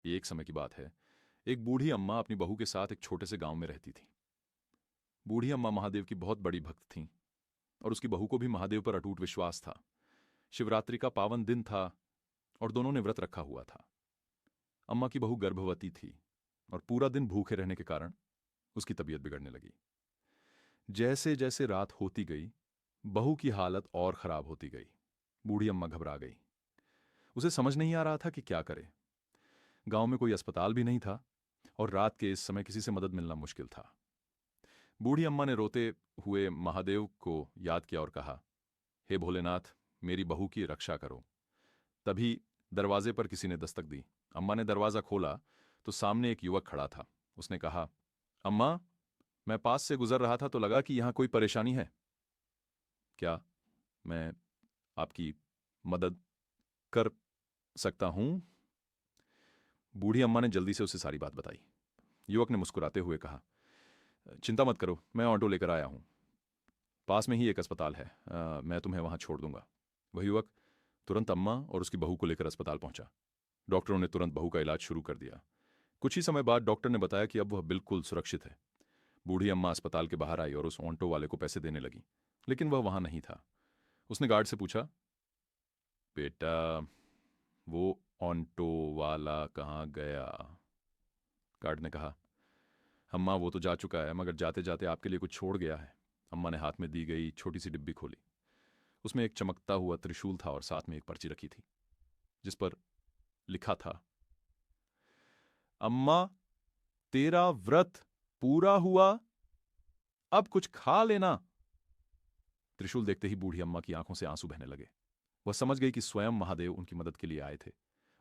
एक समय की बात है। एक बूढ़ी अम्मा अपनी बहू के साथ एक छोटे से गांव में रहती थी। बूढ़ी अम्मा महादेव की बहुत बड़ी भक्त थीं और उसकी बहू को भी महादेव पर अटूट विश्वास था। शिवरात्रि का पावन दिन था और दोनों ने व्रत रखा हुआ था। अम्मा की बहू गर्भवती थी और पूरा दिन भूखे रहने के कारण उसकी तबीयत बिगड़ने लगी। जैसे जैसे रात होती गई, बहू की हालत और खराब होती गई। बूढ़ी अम्मा घबरा गई। उसे समझ नहीं आ रहा था कि क्या करे। गांव में कोई अस्पताल भी नहीं था और रात के इस समय किसी से मदद मिलना मुश्किल था। बूढ़ी अम्मा ने रोते हुए महादेव को याद किया और कहा, हे भोलेनाथ, मेरी बहू की रक्षा करो। तभी दरवाजे पर किसी ने दस्तक दी। अम्मा ने दरवाजा खोला तो सामने एक युवक खड़ा था। उसने कहा, अम्मा, मैं पास से गुजर रहा था तो लगा कि यहां कोई परेशानी है। क्या मैं आपकी मदद कर सकता हूं? बूढ़ी अम्मा ने जल्दी से उसे सारी बात बताई। युवक ने मुस्कुराते हुए कहा, चिंता मत करो, मैं ऑटो लेकर आया हूं। पास में ही एक अस्पताल है, मैं तुम्हें वहां छोड़ दूंगा। वह युवक तुरंत अम्मा और उसकी बहू को लेकर अस्पताल पहुंचा। डॉक्टरों ने तुरंत बहू का इलाज शुरू कर दिया। कुछ ही समय बाद डॉक्टर ने बताया कि अब वह बिल्कुल सुरक्षित है। बूढ़ी अम्मा अस्पताल के बाहर आई और उस ऑटो वाले को पैसे देने लगी, लेकिन वह वहां नहीं था। उसने गार्ड से पूछा, बेटा, वो ऑटो वाला कहाँ गया? गार्ड ने कहा, अम्मा, वो तो जा चुका है, मगर जाते जाते आपके लिए कुछ छोड़ गया है। अम्मा ने हाथ में दी गई छोटी सी डिब्बी खोली। उसमें एक चमकता हुआ त्रिशूल था और साथ में एक पर्ची रखी थी जिस पर लिखा था, अम्मा, तेरा व्रत पूरा हुआ, अब कुछ खा लेना। त्रिशूल देखते ही बूढ़ी अम्मा की आंखों से आंसू बहने लगे। वह समझ गई कि स्वयं महादेव उनकी मदद के लिए आए थे।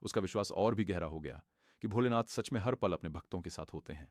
उसका विश्वास और भी गहरा हो गया कि भोलेनाथ सच में हर पल अपने भक्तों के साथ होते हैं।